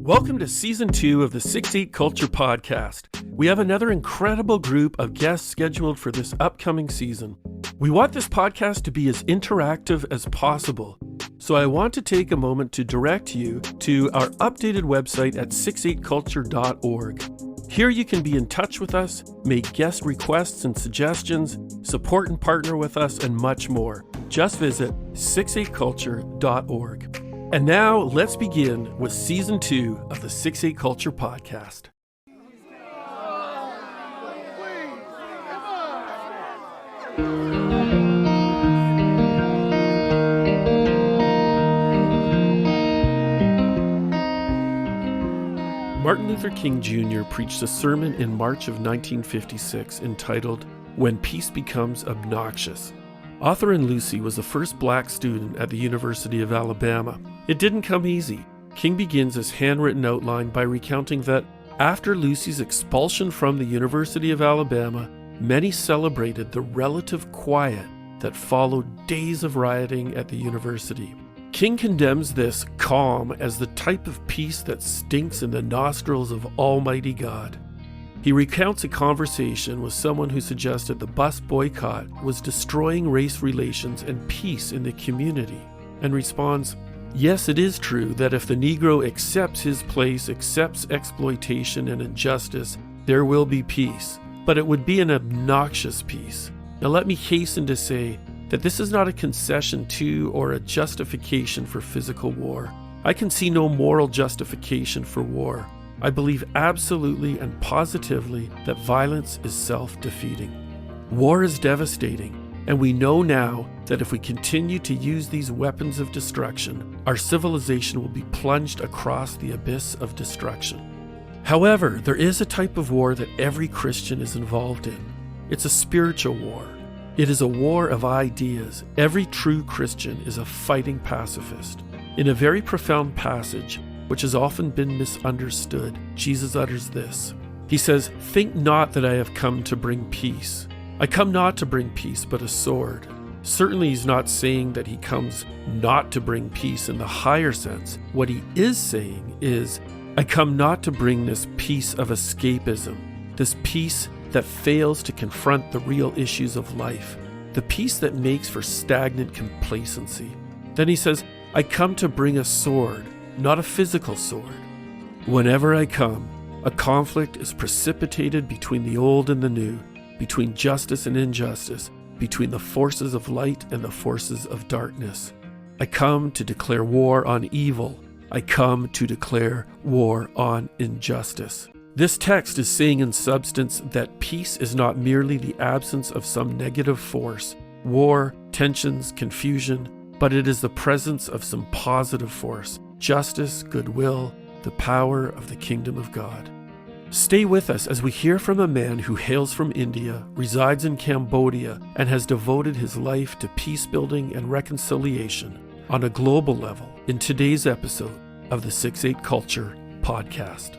Welcome to Season 2 of the 6-8 Culture Podcast. We have another incredible group of guests scheduled for this upcoming season. We want this podcast to be as interactive as possible, so I want to take a moment to direct you to our updated website at 68culture.org. Here you can be in touch with us, make guest requests and suggestions, support and partner with us, and much more. Just visit 68culture.org. And now, let's begin with Season 2 of the 6-8 Culture Podcast. Martin Luther King Jr. preached a sermon in March of 1956 entitled, "When Peace Becomes Obnoxious." Author and Lucy was the first black student at the University of Alabama. It didn't come easy. King begins his handwritten outline by recounting that after Lucy's expulsion from the University of Alabama, many celebrated the relative quiet that followed days of rioting at the university. King condemns this calm as the type of peace that stinks in the nostrils of Almighty God. He recounts a conversation with someone who suggested the bus boycott was destroying race relations and peace in the community, and responds, "Yes, it is true that if the Negro accepts his place, accepts exploitation and injustice, there will be peace, but it would be an obnoxious peace." Now let me hasten to say that this is not a concession to or a justification for physical war. I can see no moral justification for war. I believe absolutely and positively that violence is self-defeating. War is devastating, and we know now that if we continue to use these weapons of destruction, our civilization will be plunged across the abyss of destruction. However, there is a type of war that every Christian is involved in. It's a spiritual war. It is a war of ideas. Every true Christian is a fighting pacifist. In a very profound passage, which has often been misunderstood, Jesus utters this. He says, "Think not that I have come to bring peace. I come not to bring peace, but a sword." Certainly he's not saying that he comes not to bring peace in the higher sense. What he is saying is, I come not to bring this peace of escapism, this peace that fails to confront the real issues of life, the peace that makes for stagnant complacency. Then he says, I come to bring a sword, not a physical sword. Whenever I come, a conflict is precipitated between the old and the new, between justice and injustice, between the forces of light and the forces of darkness. I come to declare war on evil. I come to declare war on injustice. This text is saying in substance that peace is not merely the absence of some negative force, war, tensions, confusion, but it is the presence of some positive force, justice, goodwill, the power of the kingdom of God. Stay with us as we hear from a man who hails from India, resides in Cambodia, and has devoted his life to peacebuilding and reconciliation on a global level in today's episode of the 6-8 Culture Podcast.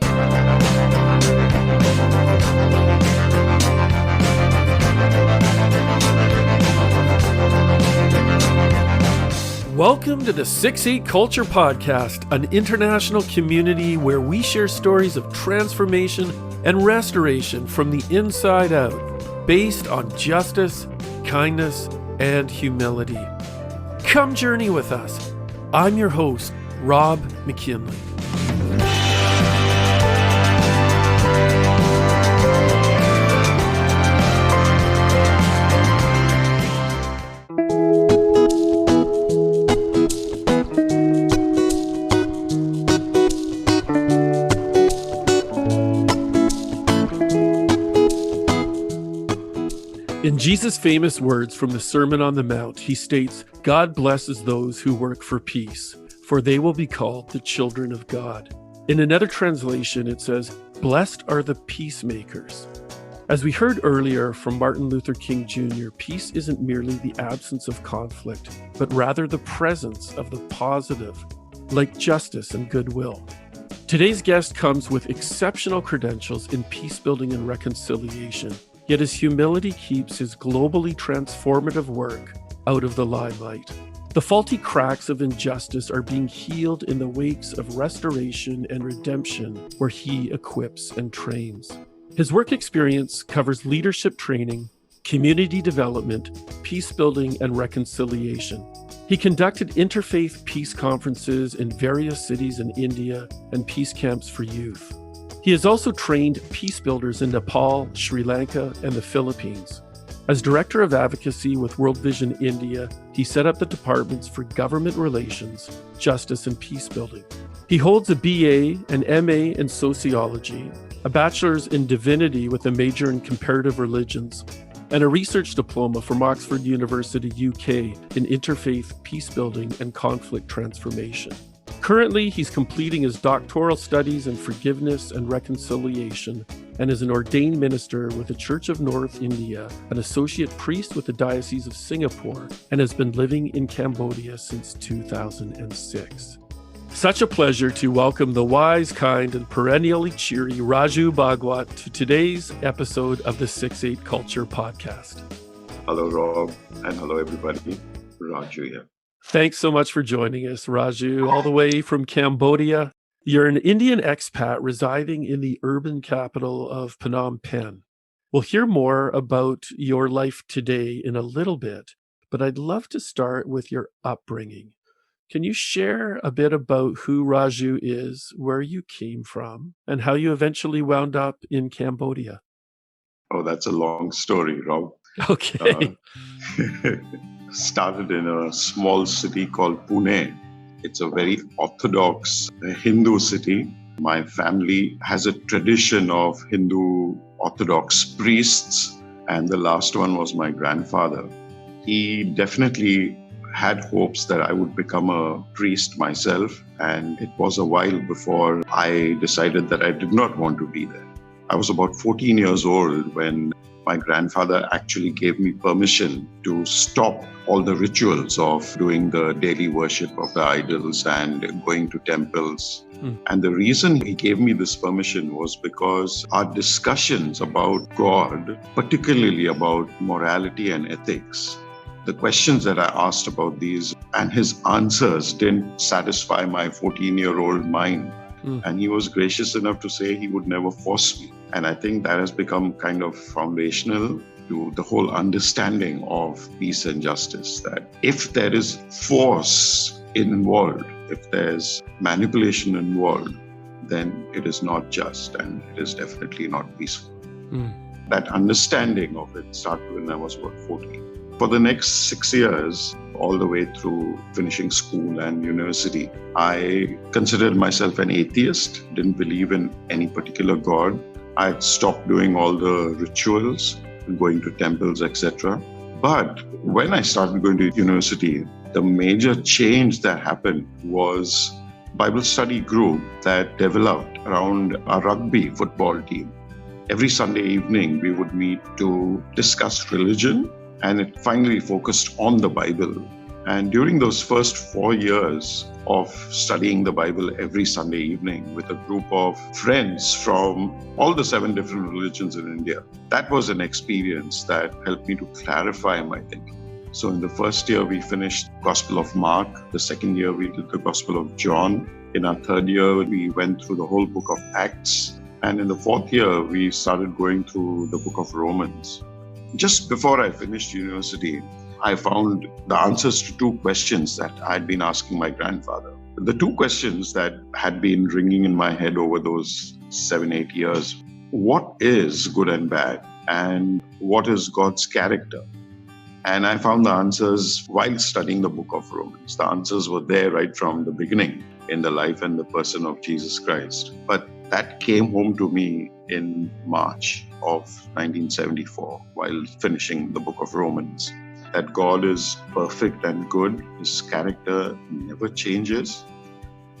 Welcome to the 6-8 Culture Podcast, an international community where we share stories of transformation and restoration from the inside out, based on justice, kindness, and humility. Come journey with us. I'm your host, Rob McKinley. In Jesus' famous words from the Sermon on the Mount, he states, "God blesses those who work for peace, for they will be called the children of God." In another translation, it says, "Blessed are the peacemakers." As we heard earlier from Martin Luther King Jr., peace isn't merely the absence of conflict, but rather the presence of the positive, like justice and goodwill. Today's guest comes with exceptional credentials in peacebuilding and reconciliation. Yet his humility keeps his globally transformative work out of the limelight. The faulty cracks of injustice are being healed in the wakes of restoration and redemption, where he equips and trains. His work experience covers leadership training, community development, peace building, and reconciliation. He conducted interfaith peace conferences in various cities in India and peace camps for youth. He has also trained peace builders in Nepal, Sri Lanka, and the Philippines. As Director of Advocacy with World Vision India, he set up the departments for government relations, justice, and peace building. He holds a BA, an MA in Sociology, a bachelor's in Divinity with a major in Comparative Religions, and a research diploma from Oxford University, UK in interfaith peace building and conflict transformation. Currently, he's completing his doctoral studies in forgiveness and reconciliation and is an ordained minister with the Church of North India, an associate priest with the Diocese of Singapore, and has been living in Cambodia since 2006. Such a pleasure to welcome the wise, kind, and perennially cheery Raju Bhagwat to today's episode of the 6-8 Culture Podcast. Hello, Rob, and hello, everybody. Raju here. Thanks so much for joining us, Raju, all the way from Cambodia. You're an Indian expat residing in the urban capital of Phnom Penh. We'll hear more about your life today in a little bit, but I'd love to start with your upbringing. Can you share a bit about who Raju is, where you came from, and how you eventually wound up in Cambodia? Oh, that's a long story, Rob. Okay. Started in a small city called Pune. It's a very orthodox Hindu city. My family has a tradition of Hindu orthodox priests, and the last one was my grandfather. He definitely had hopes that I would become a priest myself, and it was a while before I decided that I did not want to be there. I was about 14 years old when my grandfather actually gave me permission to stop all the rituals of doing the daily worship of the idols and going to temples. And the reason he gave me this permission was because our discussions about God, particularly about morality and ethics, the questions that I asked about these and his answers didn't satisfy my 14-year-old mind. And he was gracious enough to say he would never force me. And I think that has become kind of foundational to the whole understanding of peace and justice, that if there is force involved, if there's manipulation involved, then it is not just and it is definitely not peaceful. That understanding of it started when I was about 14. For the next 6 years, all the way through finishing school and university, I considered myself an atheist, didn't believe in any particular God. I had stopped doing all the rituals, going to temples, etc. But when I started going to university, the major change that happened was a Bible study group that developed around a rugby football team. Every Sunday evening, we would meet to discuss religion, and it finally focused on the Bible. And during those first 4 years of studying the Bible every Sunday evening with a group of friends from all the 7 different religions in India, that was an experience that helped me to clarify my thinking. So in the first year, we finished Gospel of Mark. The second year, we did the Gospel of John. In our third year, we went through the whole book of Acts. And in the fourth year, we started going through the book of Romans. Just before I finished university, I found the answers to 2 questions that I had been asking my grandfather. The 2 questions that had been ringing in my head over those 7-8 years. What is good and bad? And what is God's character? And I found the answers while studying the book of Romans. The answers were there right from the beginning in the life and the person of Jesus Christ. But that came home to me in March of 1974 while finishing the book of Romans. That God is perfect and good. His character never changes.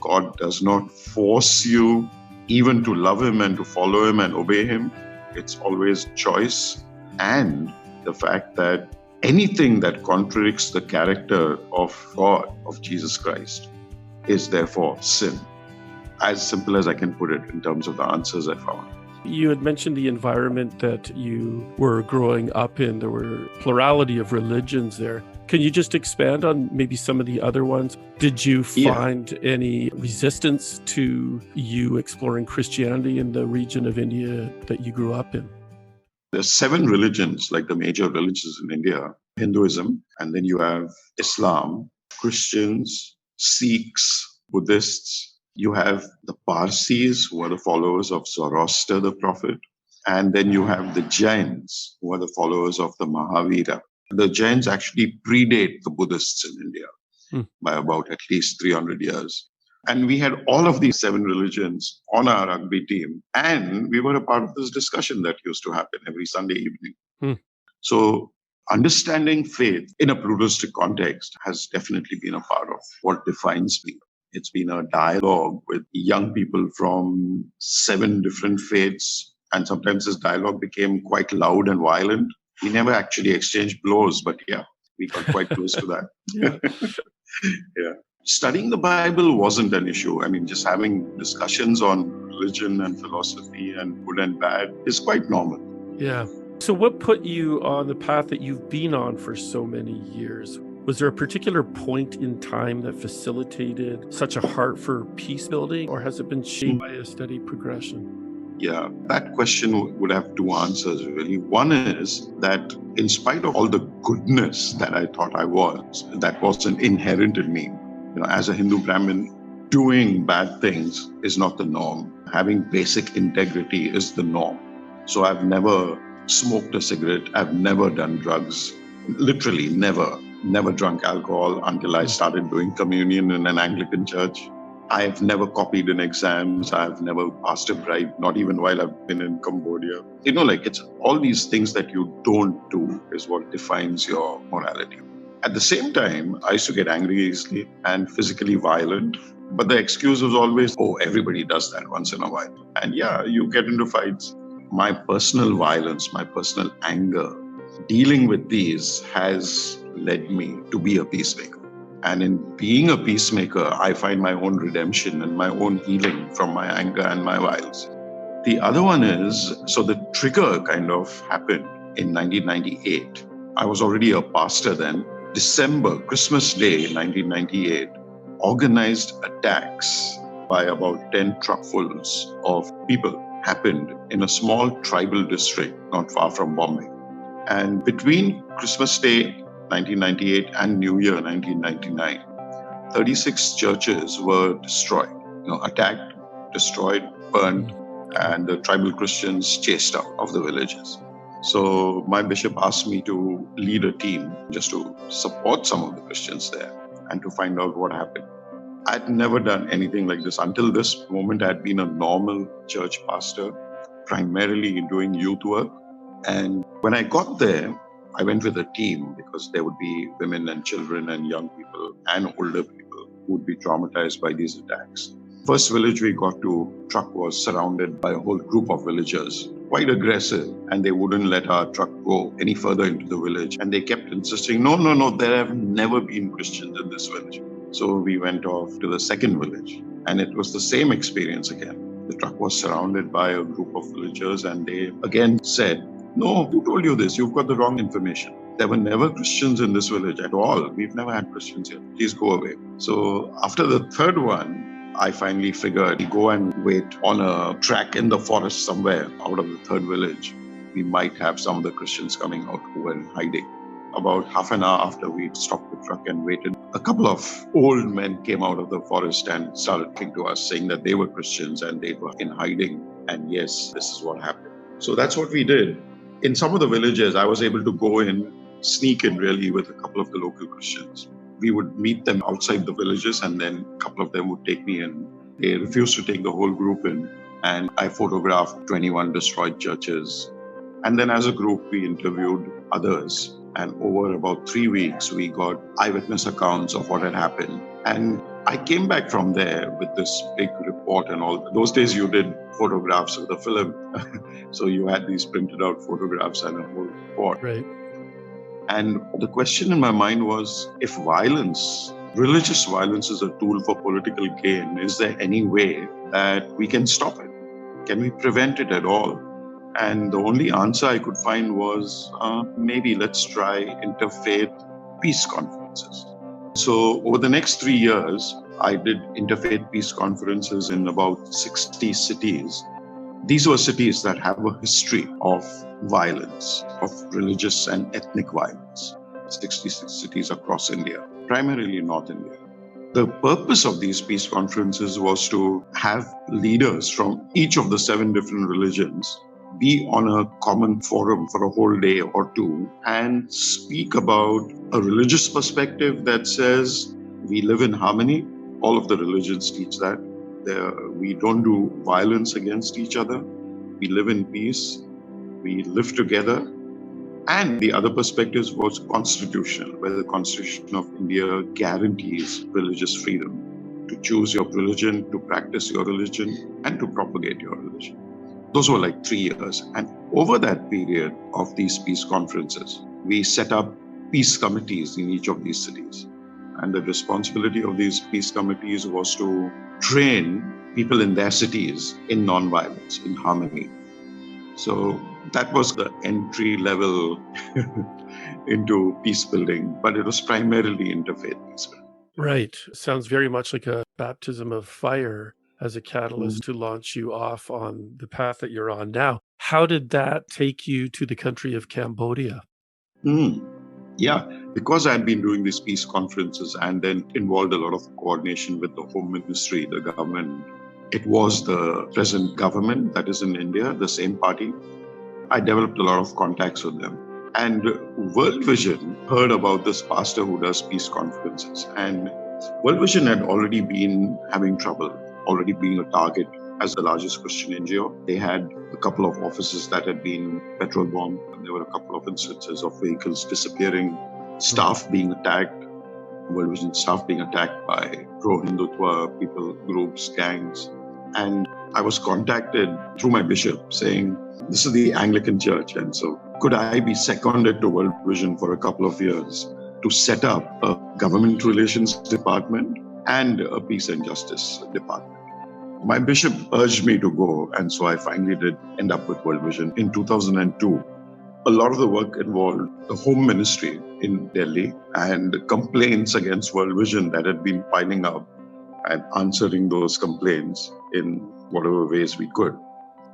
God does not force you even to love him and to follow him and obey him. It's always choice. And the fact that anything that contradicts the character of God, of Jesus Christ, is therefore sin. As simple as I can put it in terms of the answers I found. You had mentioned the environment that you were growing up in. There were plurality of religions there. Can you just expand on maybe some of the other ones? Did you find any resistance to you exploring Christianity in the region of India that you grew up in? There's 7 religions, like the major religions in India: Hinduism, and then you have Islam, Christians, Sikhs, Buddhists. You have the Parsis, who are the followers of Zoroaster, the prophet. And then you have the Jains, who are the followers of the Mahavira. The Jains actually predate the Buddhists in India by about at least 300 years. And we had all of these 7 religions on our rugby team. And we were a part of this discussion that used to happen every Sunday evening. So understanding faith in a pluralistic context has definitely been a part of what defines me. It's been a dialogue with young people from 7 different faiths. And sometimes this dialogue became quite loud and violent. We never actually exchanged blows, but we got quite close to that. Yeah. Studying the Bible wasn't an issue. I mean, just having discussions on religion and philosophy and good and bad is quite normal. Yeah. So what put you on the path that you've been on for so many years? Was there a particular point in time that facilitated such a heart for peace building, or has it been shaped by a steady progression? Yeah, that question would have 2 answers, really. One is that in spite of all the goodness that I thought I was, that wasn't inherent in me. You know, as a Hindu Brahmin, doing bad things is not the norm. Having basic integrity is the norm. So I've never smoked a cigarette. I've never done drugs. Literally never drunk alcohol until I started doing communion in an Anglican church. I've never copied in exams. I've never passed a bribe, not even while I've been in Cambodia. You know, like, it's all these things that you don't do is what defines your morality. At the same time, I used to get angry easily and physically violent. But the excuse was always, oh, everybody does that once in a while. And you get into fights. My personal violence, my personal anger, dealing with these has led me to be a peacemaker. And in being a peacemaker, I find my own redemption and my own healing from my anger and my violence. The other one is, so the trigger kind of happened in 1998. I was already a pastor then. December, Christmas Day, 1998, organized attacks by about 10 truckfuls of people happened in a small tribal district not far from Bombay. And between Christmas Day 1998 and New Year 1999, 36 churches were destroyed, attacked, destroyed, burned, and the tribal Christians chased out of the villages. So my bishop asked me to lead a team just to support some of the Christians there and to find out what happened. I'd never done anything like this. Until this moment, I had been a normal church pastor, primarily doing youth work. And when I got there, I went with a team because there would be women and children and young people and older people who would be traumatized by these attacks. First village we got to, truck was surrounded by a whole group of villagers, quite aggressive, and they wouldn't let our truck go any further into the village. And they kept insisting, no, there have never been Christians in this village. So we went off to the second village, and it was the same experience again. The truck was surrounded by a group of villagers, and they again said, no, who told you this? You've got the wrong information. There were never Christians in this village at all. We've never had Christians here. Please go away. So after the third one, I finally figured we go and wait on a track in the forest somewhere out of the third village. We might have some of the Christians coming out who were in hiding. About half an hour after we stopped the truck and waited, a couple of old men came out of the forest and started talking to us, saying that they were Christians and they were in hiding. And yes, this is what happened. So that's what we did. In some of the villages, I was able to go in, sneak in really with a couple of the local Christians. We would meet them outside the villages, and then a couple of them would take me in. They refused to take the whole group in. And I photographed 21 destroyed churches. And then as a group, we interviewed others. And over about 3 weeks, we got eyewitness accounts of what had happened. And I came back from there with this big report and all. Those days you did photographs of the film. So you had these printed out photographs and a whole report. Right. And the question in my mind was, if violence, religious violence is a tool for political gain, is there any way that we can stop it? Can we prevent it at all? And the only answer I could find was maybe let's try interfaith peace conferences. So over the next 3 years, I did interfaith peace conferences in about 60 cities. These were cities that have a history of violence, of religious and ethnic violence. 66 cities across India, primarily North India. The purpose of these peace conferences was to have leaders from each of the 7 different religions be on a common forum for a whole day or two and speak about a religious perspective that says we live in harmony. All of the religions teach that. We don't do violence against each other. We live in peace. We live together. And the other perspectives was constitutional, where the Constitution of India guarantees religious freedom to choose your religion, to practice your religion, and to propagate your religion. Those were like 3 years. And over that period of these peace conferences, we set up peace committees in each of these cities. And the responsibility of these peace committees was to train people in their cities in nonviolence, in harmony. So that was the entry level into peace building, but it was primarily interfaith peace building. Right. Sounds very much like a baptism of fire as a catalyst to launch you off on the path that you're on now. How did that take you to the country of Cambodia? Yeah, because I'd been doing these peace conferences and then involved a lot of coordination with the Home Ministry, the government. It was the present government that is in India, the same party. I developed a lot of contacts with them. And World Vision heard about this pastor who does peace conferences. And World Vision had already been having trouble, already being a target as the largest Christian NGO. They had a couple of offices that had been petrol bombed. And there were a couple of instances of vehicles disappearing, staff being attacked, World Vision staff being attacked by pro-Hindutva people, groups, gangs. And I was contacted through my bishop saying, this is the Anglican Church. And so could I be seconded to World Vision for a couple of years to set up a government relations department and a peace and justice department? My bishop urged me to go. And so I finally did end up with World Vision in 2002. A lot of the work involved the Home Ministry in Delhi and complaints against World Vision that had been piling up and answering those complaints in whatever ways we could.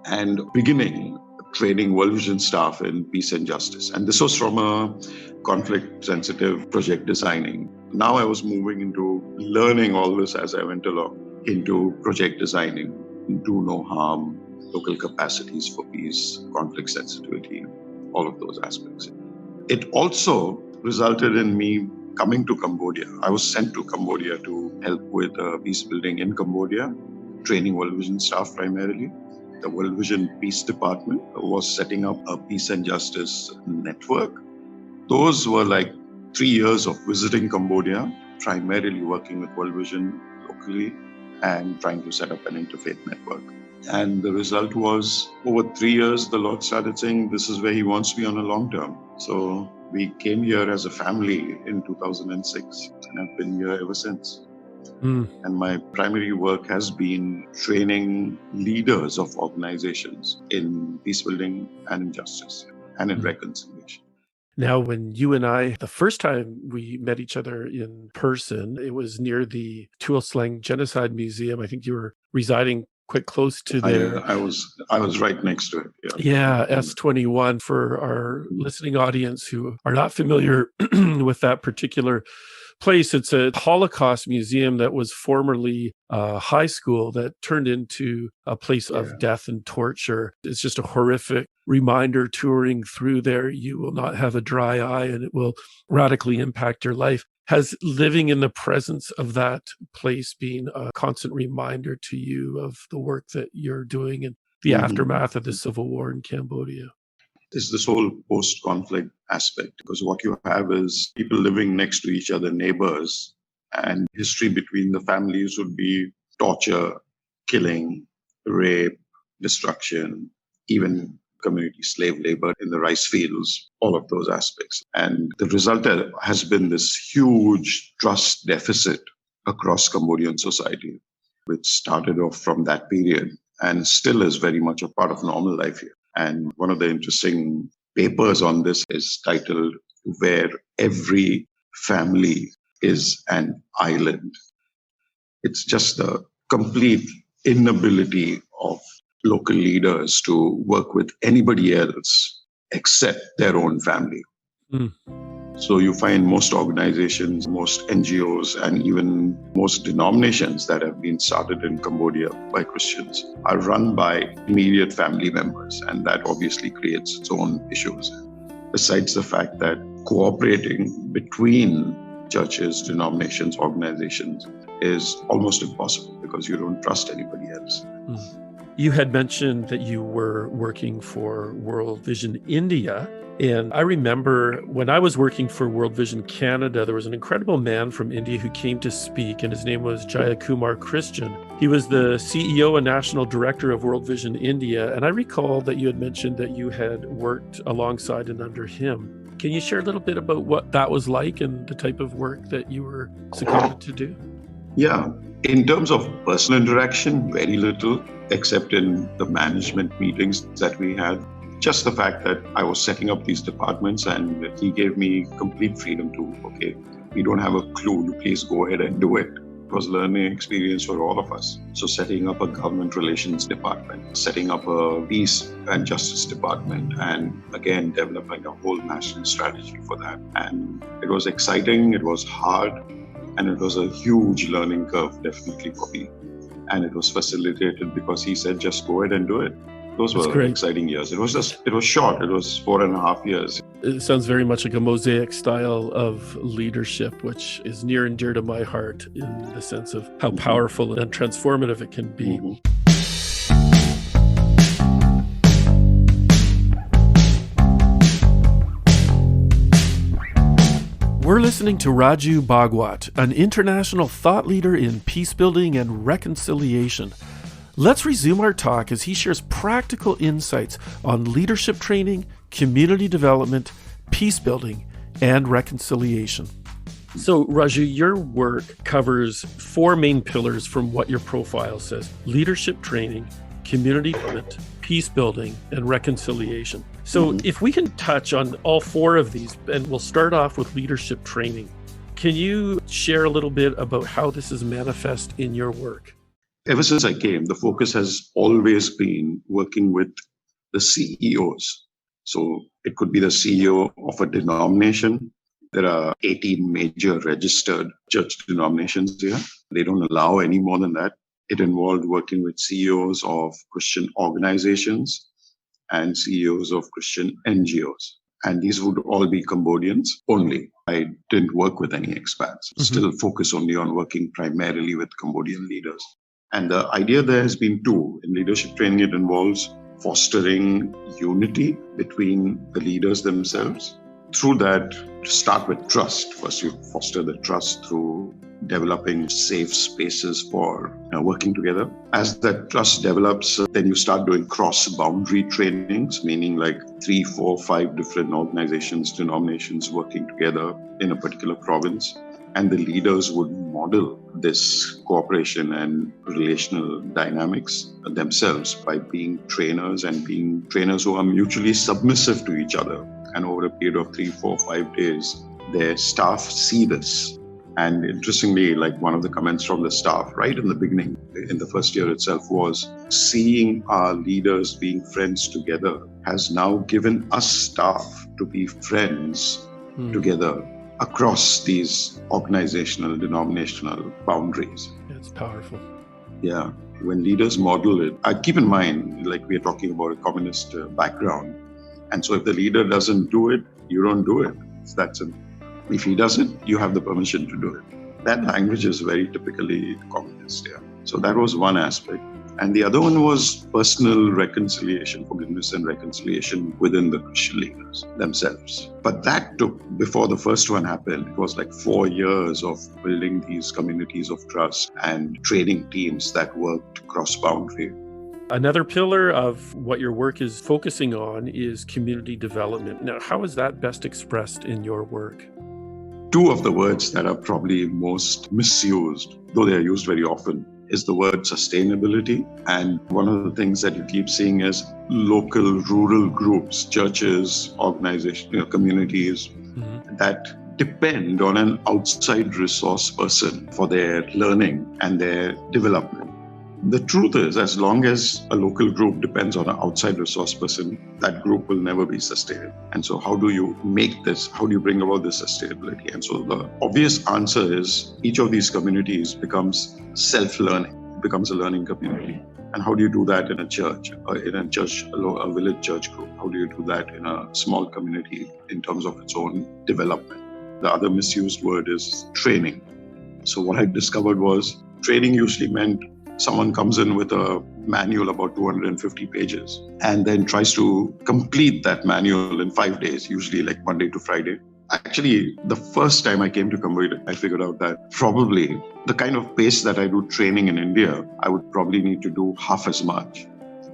And beginning training World Vision staff in peace and justice. And this was from a conflict-sensitive project designing. Now I was moving into learning all this as I went along, into project designing, do no harm, local capacities for peace, conflict sensitivity, all of those aspects. It also resulted in me coming to Cambodia. I was sent to Cambodia to help with peace building in Cambodia, training World Vision staff primarily. The World Vision Peace Department was setting up a peace and justice network. Those were like 3 years of visiting Cambodia, primarily working with World Vision locally and trying to set up an interfaith network. And the result was, over 3 years, the Lord started saying, this is where He wants me on a long term. So we came here as a family in 2006 and I've been here ever since. And my primary work has been training leaders of organizations in peace building and in justice and in reconciliation. Now, when you and I, the first time we met each other in person, it was near the Tuol Sleng Genocide Museum. I think you were residing quite close to there. I was right next to it. Yeah, S21 for our listening audience who are not familiar with that particular place. It's a Holocaust museum that was formerly a high school that turned into a place of death and torture. It's just a horrific reminder touring through there. You will not have a dry eye and it will radically impact your life. Has living in the presence of that place been a constant reminder to you of the work that you're doing and the aftermath of the civil war in Cambodia? Is this whole post-conflict aspect, because what you have is people living next to each other, neighbors, and history between the families would be torture, killing, rape, destruction, even community slave labor in the rice fields, all of those aspects. And the result has been this huge trust deficit across Cambodian society, which started off from that period. and still is very much a part of normal life here. And one of the interesting papers on this is titled Where Every Family is an Island. It's just the complete inability of local leaders to work with anybody else except their own family. Mm. So you find most organizations, most NGOs, and even most denominations that have been started in Cambodia by Christians are run by immediate family members. And that obviously creates its own issues. Besides the fact that cooperating between churches, denominations, organizations is almost impossible because you don't trust anybody else. You had mentioned that you were working for World Vision India. And I remember when I was working for World Vision Canada, there was an incredible man from India who came to speak, and his name was Jayakumar Christian. He was the CEO and National Director of World Vision India. And I recall that you had mentioned that you had worked alongside and under him. Can you share a little bit about what that was like and the type of work that you were seconded to do? Yeah. In terms of personal interaction, very little, except in the management meetings that we had. Just the fact that I was setting up these departments and he gave me complete freedom to, okay, we don't have a clue, you please go ahead and do it. It was a learning experience for all of us. So setting up a government relations department, setting up a peace and justice department, and again, developing a whole national strategy for that. And it was exciting, it was hard, and it was a huge learning curve, definitely for me. And it was facilitated because he said, just go ahead and do it. Those were exciting years. It was short. It was 4.5 years. It sounds very much like a mosaic style of leadership, which is near and dear to my heart in the sense of how powerful and transformative it can be. We're listening to Raju Bhagwat, an international thought leader in peacebuilding and reconciliation. Let's resume our talk as he shares practical insights on leadership training, community development, peacebuilding, and reconciliation. So, Raju, your work covers 4 main pillars from what your profile says: leadership training, community development, peacebuilding, and reconciliation. So if we can touch on all 4 of these, and we'll start off with leadership training. Can you share a little bit about how this is manifest in your work? Ever since I came, the focus has always been working with the CEOs. So it could be the CEO of a denomination. There are 18 major registered church denominations here. They don't allow any more than that. It involved working with CEOs of Christian organizations and CEOs of Christian NGOs. And these would all be Cambodians only. I didn't work with any expats. Still focus only on working primarily with Cambodian leaders. And the idea there has been 2. In leadership training, it involves fostering unity between the leaders themselves. Through that, start with trust. First, you foster the trust through developing safe spaces for working together. As that trust develops, then you start doing cross-boundary trainings, meaning like 3, 4, 5 different organizations, denominations working together in a particular province. And the leaders would model this cooperation and relational dynamics themselves by being trainers and being trainers who are mutually submissive to each other. And over a period of 3, 4, 5 days, their staff see this. And interestingly, like one of the comments from the staff right in the beginning, in the first year itself, was seeing our leaders being friends together has now given us staff to be friends together across these organizational, denominational boundaries. It's powerful. Yeah. When leaders model it, I keep in mind, like we're talking about a communist background. And so if the leader doesn't do it, you don't do it. It's that simple. If he does it, you have the permission to do it. That language is very typically communist. Yeah. So that was one aspect. And the other one was personal reconciliation, forgiveness and reconciliation within the Christian leaders themselves. But that took, before the first one happened, it was like 4 years of building these communities of trust and training teams that worked cross-boundary. Another pillar of what your work is focusing on is community development. Now, how is that best expressed in your work? 2 of the words that are probably most misused, though they are used very often, is the word sustainability. And one of the things that you keep seeing is local rural groups, churches, organizations, communities that depend on an outside resource person for their learning and their development. The truth is, as long as a local group depends on an outside resource person, that group will never be sustainable. And so how do you make this? How do you bring about this sustainability? And so the obvious answer is each of these communities becomes self-learning, becomes a learning community. And how do you do that in a church, a village church group? How do you do that in a small community in terms of its own development? The other misused word is training. So what I discovered was training usually meant someone comes in with a manual about 250 pages and then tries to complete that manual in 5 days, usually like Monday to Friday. Actually, the first time I came to Cambodia, I figured out that probably the kind of pace that I do training in India, I would probably need to do half as much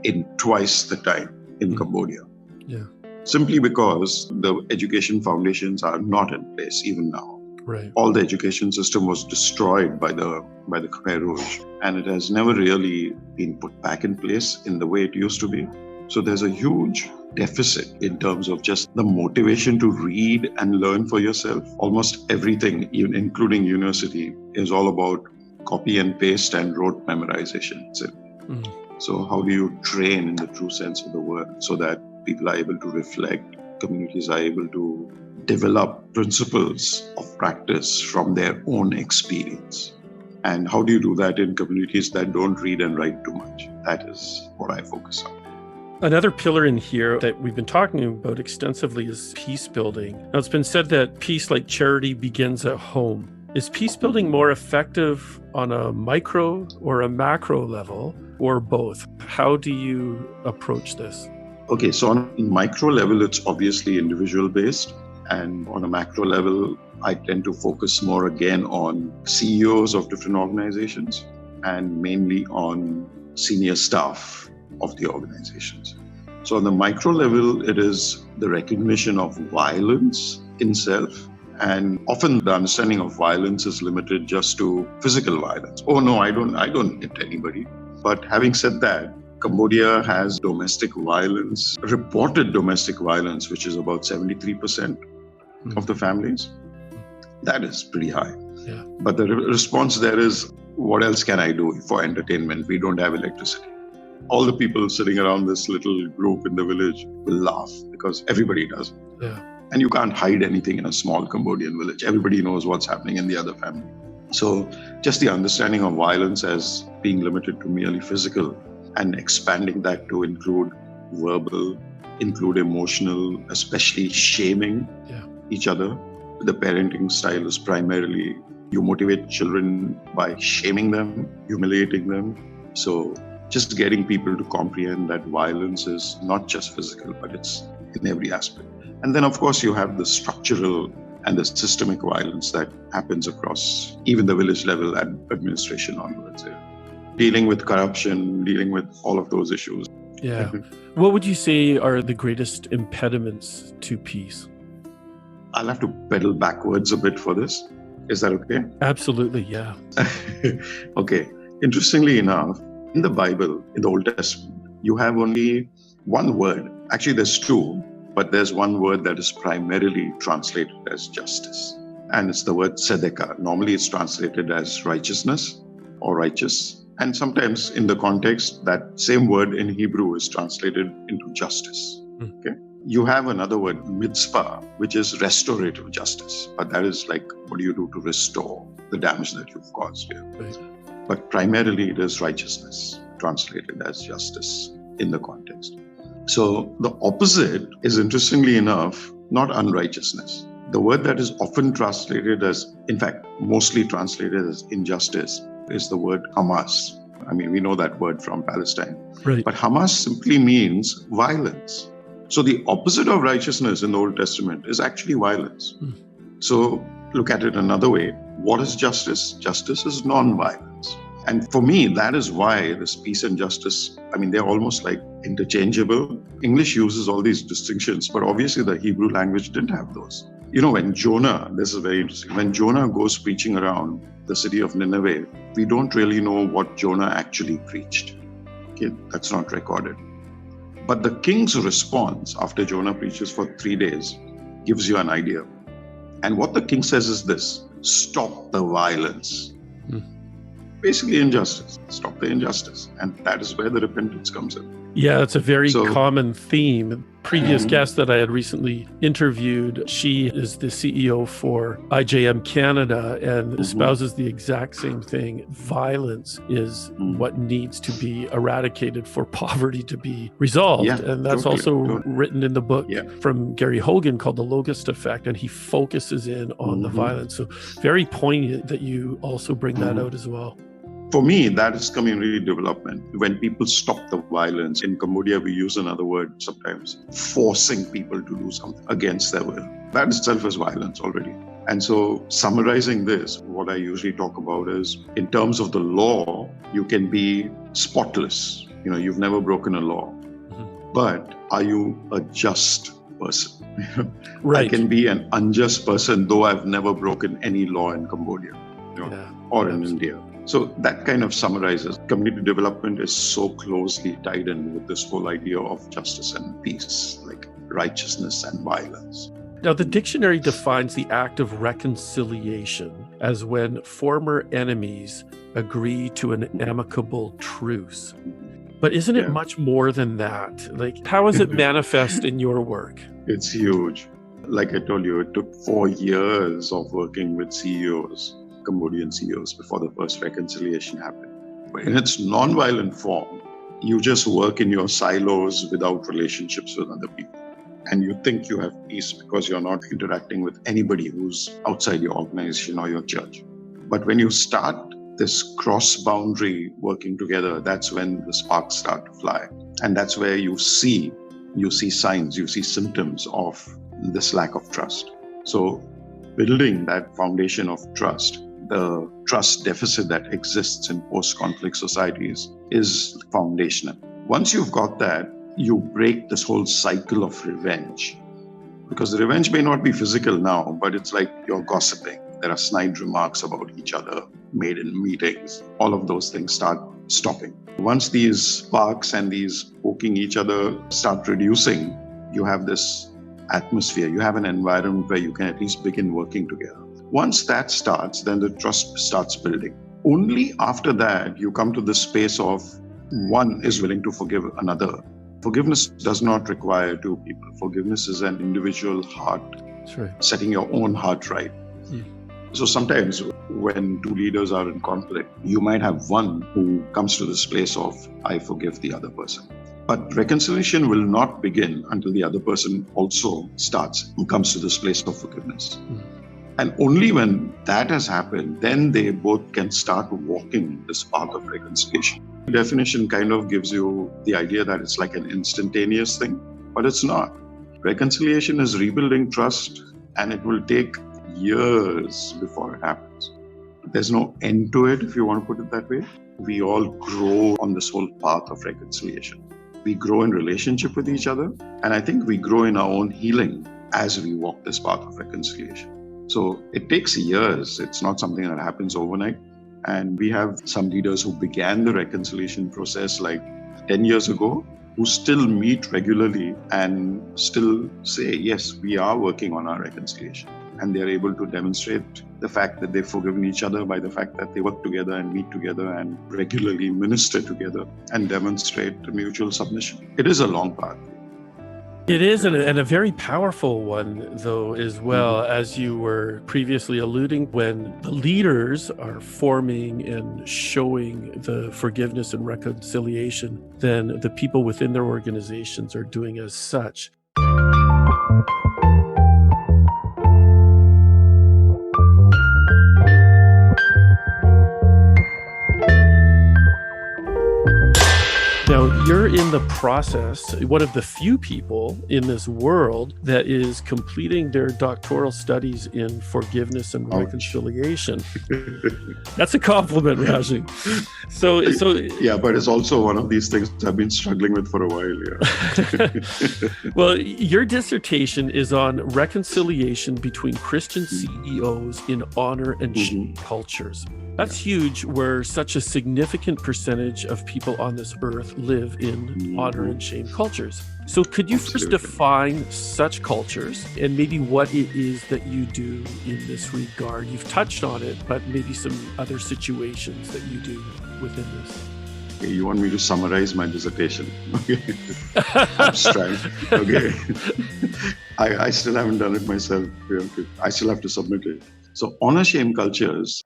in twice the time in Cambodia. Yeah. Simply because the education foundations are not in place even now. Right. All the education system was destroyed by the Khmer Rouge, and it has never really been put back in place in the way it used to be. So there's a huge deficit in terms of just the motivation to read and learn for yourself. Almost everything, even including university, is all about copy and paste and rote memorization. So how do you train in the true sense of the word so that people are able to reflect, communities are able to develop principles of practice from their own experience? And how do you do that in communities that don't read and write too much? That is what I focus on. Another pillar in here that we've been talking about extensively is peace building. Now, it's been said that peace, like charity, begins at home. Is peace building more effective on a micro or a macro level, or both? How do you approach this? Okay, so on a micro level, it's obviously individual based. And on a macro level, I tend to focus more again on CEOs of different organizations and mainly on senior staff of the organizations. So on the micro level, it is the recognition of violence in self. And often the understanding of violence is limited just to physical violence. Oh no, I don't hit anybody. But having said that, Cambodia has domestic violence, reported domestic violence, which is about 73% of the families. That is pretty high. Yeah. But the response there is, what else can I do for entertainment? We don't have electricity. All the people sitting around this little group in the village will laugh because everybody does. Yeah. And you can't hide anything in a small Cambodian village. Everybody knows what's happening in the other family. So just the understanding of violence as being limited to merely physical and expanding that to include verbal, include emotional, especially shaming each other. The parenting style is primarily you motivate children by shaming them, humiliating them. So just getting people to comprehend that violence is not just physical, but it's in every aspect. And then, of course, you have the structural and the systemic violence that happens across even the village level and administration onwards. Dealing with corruption, dealing with all of those issues. Yeah. What would you say are the greatest impediments to peace? I'll have to pedal backwards a bit for this. Is that okay? Absolutely, yeah. Okay. Interestingly enough, in the Bible, in the Old Testament, you have only one word. Actually, there's two, but there's one word that is primarily translated as justice. And it's the word tzedekah. Normally, it's translated as righteousness or righteous. And sometimes in the context, that same word in Hebrew is translated into justice. Okay. You have another word, mitzvah, which is restorative justice. But that is like, what do you do to restore the damage that you've caused here? Right. But primarily it is righteousness, translated as justice in the context. So the opposite is, interestingly enough, not unrighteousness. The word that is often translated as, in fact, mostly translated as injustice is the word Hamas. I mean, we know that word from Palestine. Right. But Hamas simply means violence. So the opposite of righteousness in the Old Testament is actually violence. So look at it another way. What is justice? Justice is non-violence. And for me, that is why this peace and justice, I mean, they're almost like interchangeable. English uses all these distinctions, but obviously the Hebrew language didn't have those. You know, when Jonah, this is very interesting, when Jonah goes preaching around the city of Nineveh, we don't really know what Jonah actually preached. Okay, that's not recorded. But the king's response after Jonah preaches for 3 days gives you an idea. And what the king says is this: stop the violence. Basically injustice. Stop the injustice. And that is where the repentance comes in. Yeah, it's a very common theme. Previous guest that I had recently interviewed, she is the CEO for IJM Canada and espouses the exact same thing. Violence is what needs to be eradicated for poverty to be resolved. Yeah, and that's also written in the book from Gary Hogan called The Locust Effect, and he focuses in on the violence. So very poignant that you also bring that out as well. For me, that is community development. When people stop the violence, in Cambodia, we use another word sometimes, forcing people to do something against their will. That itself is violence already. And so summarizing this, what I usually talk about is, in terms of the law, you can be spotless. You've never broken a law. But are you a just person? Right. I can be an unjust person, though I've never broken any law in Cambodia or in India. So that kind of summarizes. Community development is so closely tied in with this whole idea of justice and peace, like righteousness and violence. Now, the dictionary defines the act of reconciliation as when former enemies agree to an amicable truce. But isn't it much more than that? Like, how is it manifest in your work? It's huge. Like I told you, it took 4 years of working with CEOs. Cambodian CEOs before the first reconciliation happened. But in its non-violent form, you just work in your silos without relationships with other people. And you think you have peace because you're not interacting with anybody who's outside your organization or your church. But when you start this cross-boundary working together, that's when the sparks start to fly. And that's where you see signs, you see symptoms of this lack of trust. So building that foundation of trust, the trust deficit that exists in post-conflict societies, is foundational. Once you've got that, you break this whole cycle of revenge. Because the revenge may not be physical now, but it's like you're gossiping. There are snide remarks about each other made in meetings. All of those things start stopping. Once these sparks and these poking each other start reducing, you have this atmosphere, you have an environment where you can at least begin working together. Once that starts, then the trust starts building. Only after that, you come to the space of one is willing to forgive another. Forgiveness does not require two people. Forgiveness is an individual heart, setting your own heart right. So sometimes when two leaders are in conflict, you might have one who comes to this place of, I forgive the other person. But reconciliation will not begin until the other person also comes to this place of forgiveness. And only when that has happened, then they both can start walking this path of reconciliation. The definition kind of gives you the idea that it's like an instantaneous thing, but it's not. Reconciliation is rebuilding trust, and it will take years before it happens. There's no end to it, if you want to put it that way. We all grow on this whole path of reconciliation. We grow in relationship with each other, and I think we grow in our own healing as we walk this path of reconciliation. So it takes years. It's not something that happens overnight. And we have some leaders who began the reconciliation process like 10 years ago, who still meet regularly and still say, yes, we are working on our reconciliation. And they're able to demonstrate the fact that they've forgiven each other by the fact that they work together and meet together and regularly minister together and demonstrate mutual submission. It is a long path. It is, and a very powerful one, though, as well, as you were previously alluding. When the leaders are forming and showing the forgiveness and reconciliation, then the people within their organizations are doing as such. Now, you're in in the process, one of the few people in this world that is completing their doctoral studies in forgiveness and reconciliation. That's a compliment, Raju. So yeah, but it's also one of these things I've been struggling with for a while. Yeah. Well, your dissertation is on reconciliation between Christian CEOs in honor and shame cultures. That's huge, where such a significant percentage of people on this earth live in honor and shame cultures. So could you first define such cultures and maybe what it is that you do in this regard? You've touched on it, but maybe some other situations that you do within this. Okay, you want me to summarize my dissertation? Okay. Abstract. Okay. I still haven't done it myself. Okay. I still have to submit it. So honor shame cultures,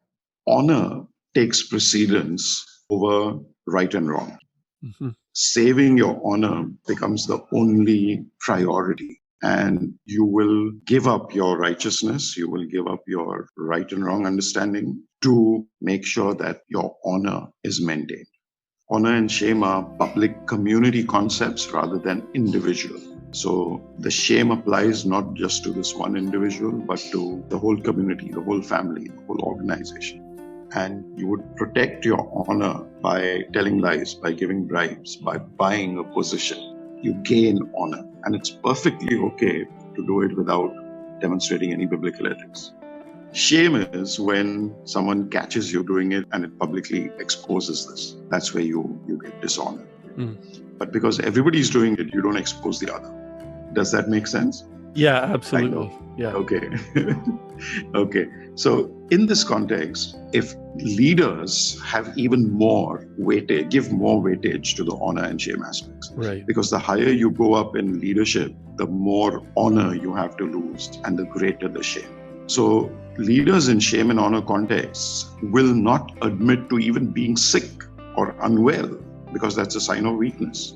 honor takes precedence over right and wrong. Saving your honor becomes the only priority. And you will give up your righteousness, you will give up your right and wrong understanding to make sure that your honor is maintained. Honor and shame are public community concepts rather than individual. So the shame applies not just to this one individual, but to the whole community, the whole family, the whole organization. And you would protect your honor by telling lies, by giving bribes, by buying a position. You gain honor. And it's perfectly okay to do it without demonstrating any biblical ethics. Shame is when someone catches you doing it and it publicly exposes this. That's where you get dishonored. But because everybody's doing it, you don't expose the other. Does that make sense? Yeah, absolutely. Yeah. Okay. Okay. So in this context, if leaders have even more weightage, give more weightage to the honor and shame aspects. Right. Because the higher you go up in leadership, the more honor you have to lose and the greater the shame. So leaders in shame and honor contexts will not admit to even being sick or unwell because that's a sign of weakness.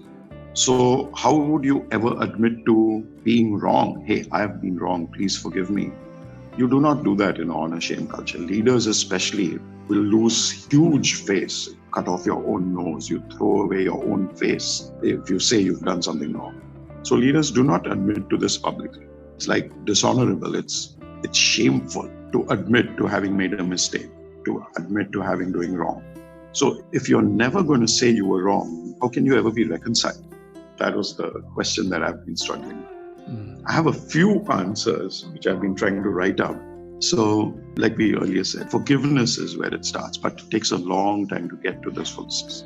So how would you ever admit to being wrong? Hey, I have been wrong. Please forgive me. You do not do that in honor shame culture. Leaders especially will lose huge face, cut off your own nose. You throw away your own face if you say you've done something wrong. So leaders do not admit to this publicly. It's like dishonorable. It's shameful to admit to having made a mistake, to admit to having doing wrong. So if you're never going to say you were wrong, how can you ever be reconciled? That was the question that I've been struggling with. I have a few answers which I've been trying to write out. So like we earlier said, forgiveness is where it starts, but it takes a long time to get to this process.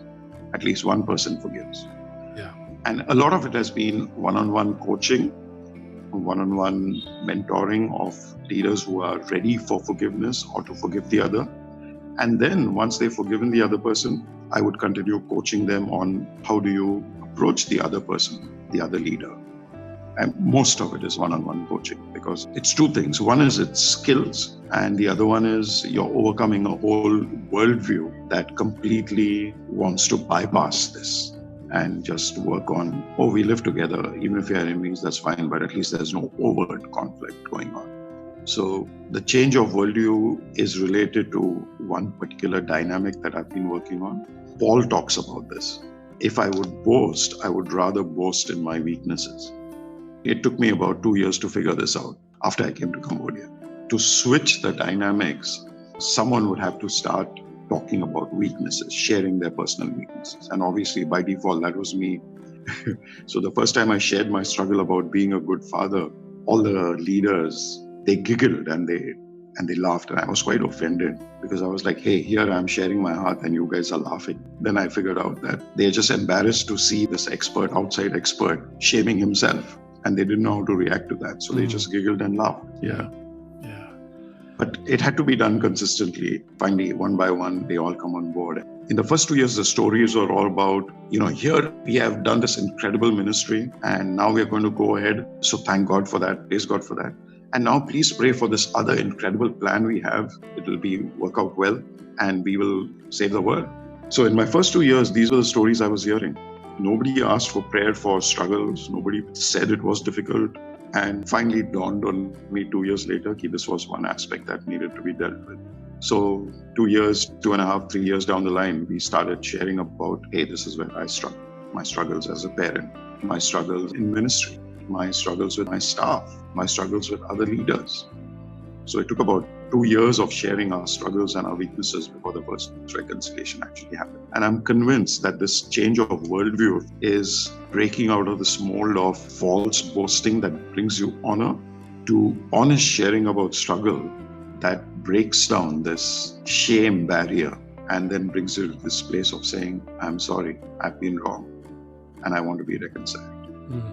At least one person forgives. Yeah. And a lot of it has been one-on-one coaching, one-on-one mentoring of leaders who are ready for forgiveness or to forgive the other. And then once they've forgiven the other person, I would continue coaching them on how do you approach the other person, the other leader. And most of it is one-on-one coaching because it's two things. One is it's skills, and the other one is you're overcoming a whole worldview that completely wants to bypass this and just work on, we live together. Even if we are enemies, that's fine, but at least there's no overt conflict going on. So the change of worldview is related to one particular dynamic that I've been working on. Paul talks about this. If I would boast, I would rather boast in my weaknesses. It took me about 2 years to figure this out after I came to Cambodia. To switch the dynamics, someone would have to start talking about weaknesses, sharing their personal weaknesses. And obviously, by default, that was me. So the first time I shared my struggle about being a good father, all the leaders, they giggled and they laughed. And I was quite offended because I was like, hey, here I'm sharing my heart and you guys are laughing. Then I figured out that they're just embarrassed to see this expert, outside expert, shaming himself. And they didn't know how to react to that. So they just giggled and laughed. Yeah. But it had to be done consistently. Finally, one by one, they all come on board. In the first 2 years, the stories are all about, here we have done this incredible ministry and now we're going to go ahead. So thank God for that. Praise God for that. And now please pray for this other incredible plan we have. It will work out well and we will save the world. So in my first 2 years, these were the stories I was hearing. Nobody asked for prayer for struggles. Nobody said it was difficult. And finally it dawned on me 2 years later that this was one aspect that needed to be dealt with. So 2 years, 2.5, 3 years down the line, we started sharing about, hey, this is where I struggle. my struggles as a parent, my struggles in ministry, my struggles with my staff, my struggles with other leaders. So it took about 2 years of sharing our struggles and our weaknesses before the first reconciliation actually happened. And I'm convinced that this change of worldview is breaking out of this mold of false boasting that brings you honor to honest sharing about struggle that breaks down this shame barrier and then brings you to this place of saying, I'm sorry, I've been wrong, and I want to be reconciled.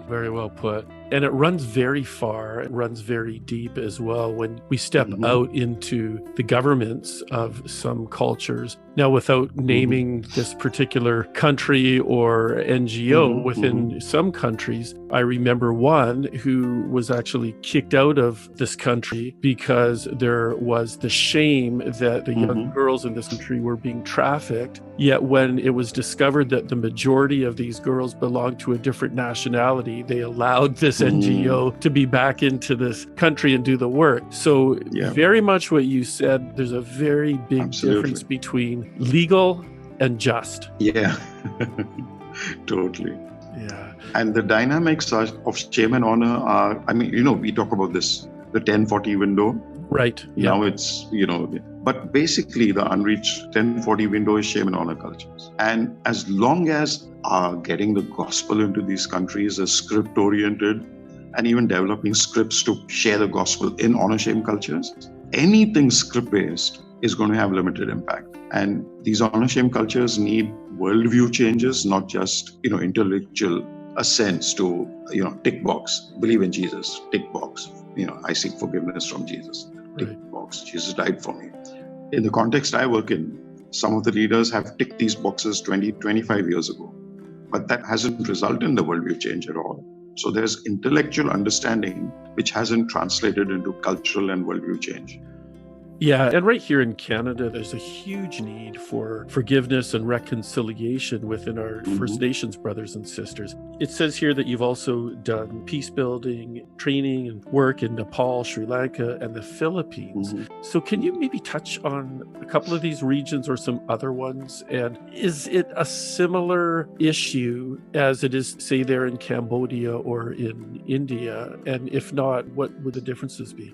Very well put. And it runs very far. It runs very deep as well when we step out into the governments of some cultures. Now, without naming this particular country or NGO, within some countries, I remember one who was actually kicked out of this country because there was the shame that the young girls in this country were being trafficked. Yet when it was discovered that the majority of these girls belonged to a different nationality, they allowed this NGO to be back into this country and do the work. So very much what you said, there's a very big difference between legal and just. Yeah, totally. Yeah. And the dynamics of shame and honor are, we talk about this, the 1040 window. Right. Now it's, but basically the unreached 1040 window is shame and honor cultures. And as long as getting the gospel into these countries is script oriented and even developing scripts to share the gospel in honor shame cultures, anything script based is going to have limited impact. And these honor shame cultures need worldview changes, not just, intellectual assents to, tick box, believe in Jesus, tick box, I seek forgiveness from Jesus, tick box, Jesus died for me. In the context I work in, some of the leaders have ticked these boxes 20, 25 years ago, but that hasn't resulted in the worldview change at all. So there's intellectual understanding which hasn't translated into cultural and worldview change. Yeah, and right here in Canada, there's a huge need for forgiveness and reconciliation within our First Nations brothers and sisters. It says here that you've also done peacebuilding, training, and work in Nepal, Sri Lanka, and the Philippines. So can you maybe touch on a couple of these regions or some other ones? And is it a similar issue as it is, say, there in Cambodia or in India? And if not, what would the differences be?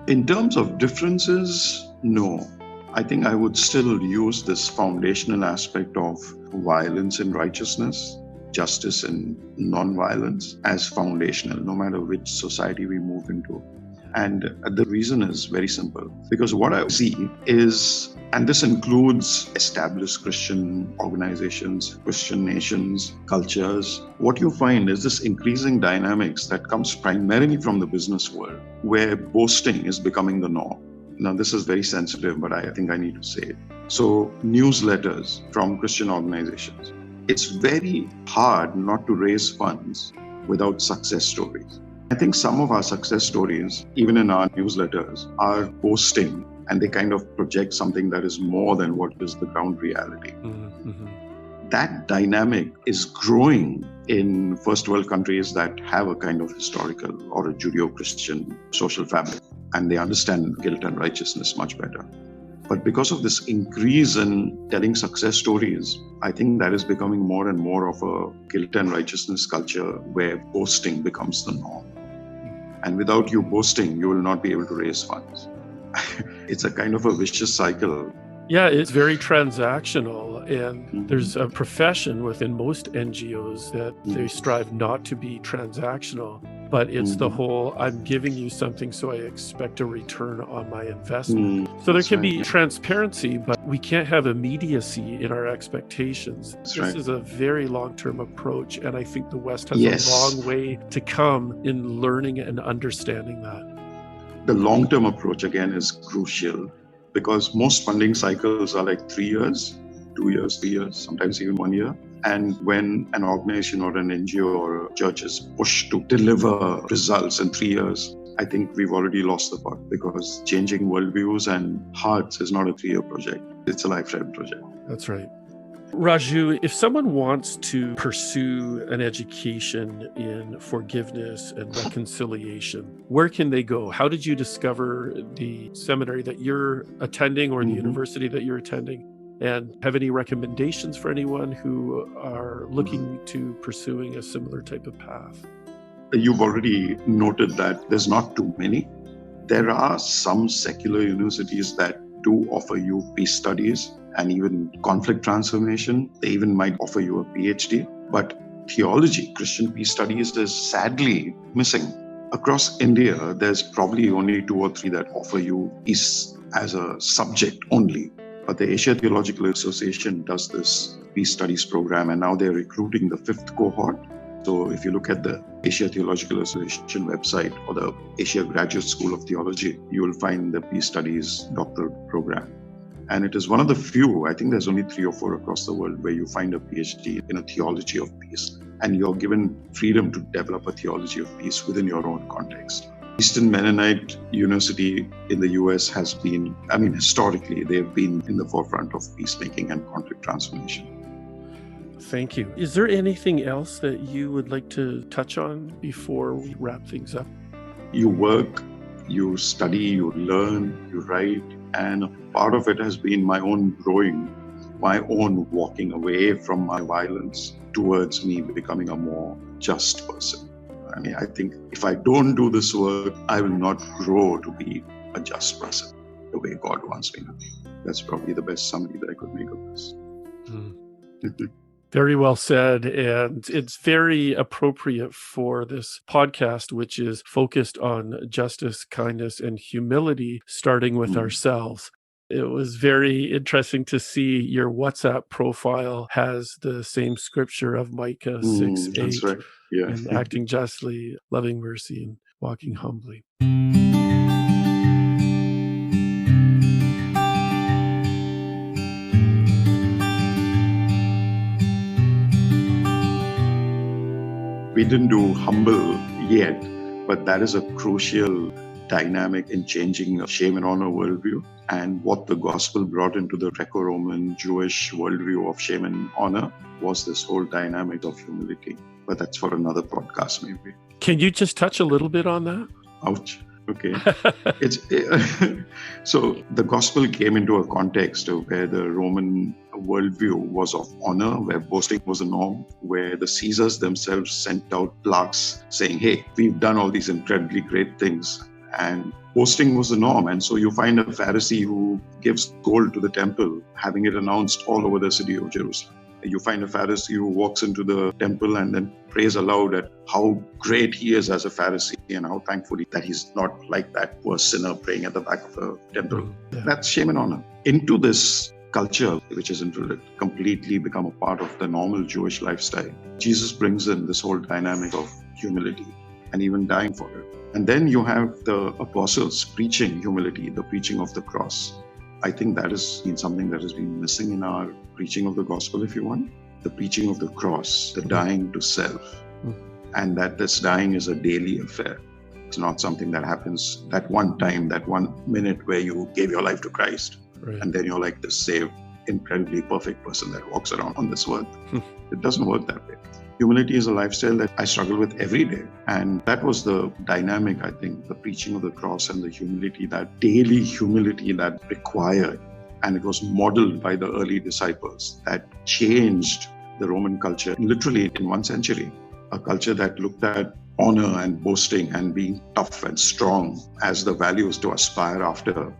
In terms of differences, no. I think I would still use this foundational aspect of violence and righteousness, justice and non-violence as foundational, no matter which society we move into. And the reason is very simple, because what I see is, and this includes established Christian organizations, Christian nations, cultures, what you find is this increasing dynamics that comes primarily from the business world, where boasting is becoming the norm. Now, this is very sensitive, but I think I need to say it. So, newsletters from Christian organizations. It's very hard not to raise funds without success stories. I think some of our success stories, even in our newsletters, are boasting, and they kind of project something that is more than what is the ground reality. That dynamic is growing in first world countries that have a kind of historical or a Judeo-Christian social fabric, and they understand guilt and righteousness much better. But because of this increase in telling success stories, I think that is becoming more and more of a guilt and righteousness culture where boasting becomes the norm. And without you boasting, you will not be able to raise funds. It's a kind of a vicious cycle. Yeah, it's very transactional. And there's a profession within most NGOs that they strive not to be transactional. But it's the whole, I'm giving you something, so I expect a return on my investment. So there can be transparency, but we can't have immediacy in our expectations. This is a very long-term approach, and I think the West has a long way to come in learning and understanding that. The long-term approach, again, is crucial because most funding cycles are like 3 years, 2 years, 3 years, sometimes even 1 year. And when an organization or an NGO or a church is pushed to deliver results in 3 years, I think we've already lost the plot, because changing worldviews and hearts is not a 3-year project. It's a lifetime project. That's right. Raju, if someone wants to pursue an education in forgiveness and reconciliation, where can they go? How did you discover the seminary that you're attending or the university that you're attending? and have any recommendations for anyone who are looking to pursuing a similar type of path? You've already noted that there's not too many. There are some secular universities that do offer you peace studies and even conflict transformation. They even might offer you a PhD. But theology, Christian peace studies, is sadly missing. Across India, there's probably only 2 or 3 that offer you peace as a subject only. But the Asia Theological Association does this peace studies program, and now they're recruiting the 5th cohort. So if you look at the Asia Theological Association website or the Asia Graduate School of Theology, you will find the peace studies doctoral program. And it is one of the few, I think there's only 3 or 4 across the world, where you find a PhD in a theology of peace. And you're given freedom to develop a theology of peace within your own context. Eastern Mennonite University in the US has been, historically, they've been in the forefront of peacemaking and conflict transformation. Thank you. Is there anything else that you would like to touch on before we wrap things up? You work, you study, you learn, you write, and part of it has been my own growing, my own walking away from my violence towards me becoming a more just person. I think if I don't do this work, I will not grow to be a just person the way God wants me to be. That's probably the best summary that I could make of this. Very well said. And it's very appropriate for this podcast, which is focused on justice, kindness, and humility, starting with ourselves. It was very interesting to see your WhatsApp profile has the same scripture of Micah 6:8. That's right. Yeah. And acting justly, loving mercy, and walking humbly. We didn't do humble yet, but that is a crucial dynamic in changing shame and honor worldview. And what the gospel brought into the Greco-Roman Jewish worldview of shame and honor was this whole dynamic of humility. But that's for another podcast, maybe. Can you just touch a little bit on that? Ouch. Okay. So the gospel came into a context where the Roman worldview was of honor, where boasting was a norm, where the Caesars themselves sent out plaques saying, hey, we've done all these incredibly great things. And boasting was the norm. And so you find a Pharisee who gives gold to the temple, having it announced all over the city of Jerusalem. You find a Pharisee who walks into the temple and then prays aloud at how great he is as a Pharisee and how thankful that he's not like that poor sinner praying at the back of the temple. Yeah. That's shame and honor. Into this culture, which is completely become a part of the normal Jewish lifestyle, Jesus brings in this whole dynamic of humility and even dying for it. And then you have the apostles preaching humility, the preaching of the cross. I think that has been something that has been missing in our preaching of the gospel, if you want. The preaching of the cross, the dying to self. And that this dying is a daily affair. It's not something that happens that one time, that 1 minute where you gave your life to Christ. Right. And then you're like this saved, incredibly perfect person that walks around on this earth. It doesn't work that way. Humility is a lifestyle that I struggle with every day. And that was the dynamic, I think, the preaching of the cross and the humility, that daily humility that required. And it was modeled by the early disciples that changed the Roman culture literally in 1 century. A culture that looked at honor and boasting and being tough and strong as the values to aspire after.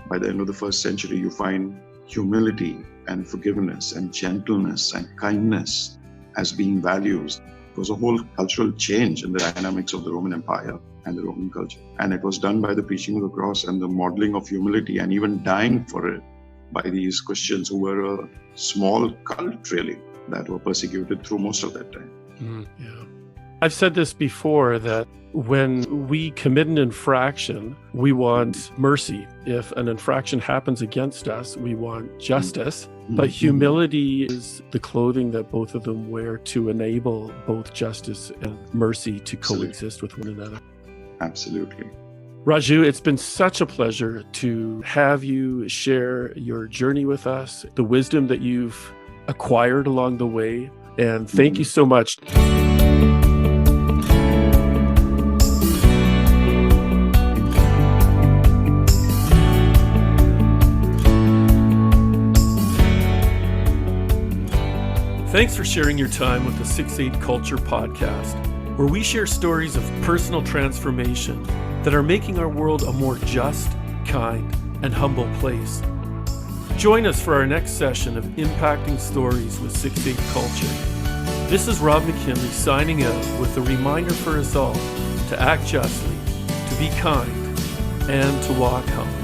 By the end of the 1st century, you find humility and forgiveness and gentleness and kindness as being values. It was a whole cultural change in the dynamics of the Roman Empire and the Roman culture. And it was done by the preaching of the cross and the modeling of humility and even dying for it by these Christians who were a small cult, really, that were persecuted through most of that time. Yeah. I've said this before, that when we commit an infraction, we want mercy. If an infraction happens against us, we want justice. But humility is the clothing that both of them wear to enable both justice and mercy to coexist with one another. Absolutely. Raju, it's been such a pleasure to have you share your journey with us, the wisdom that you've acquired along the way. And thank you so much. Thanks for sharing your time with the 6-8 Culture podcast, where we share stories of personal transformation that are making our world a more just, kind, and humble place. Join us for our next session of Impacting Stories with 6-8 Culture. This is Rob McKinley signing out with a reminder for us all to act justly, to be kind, and to walk humbly.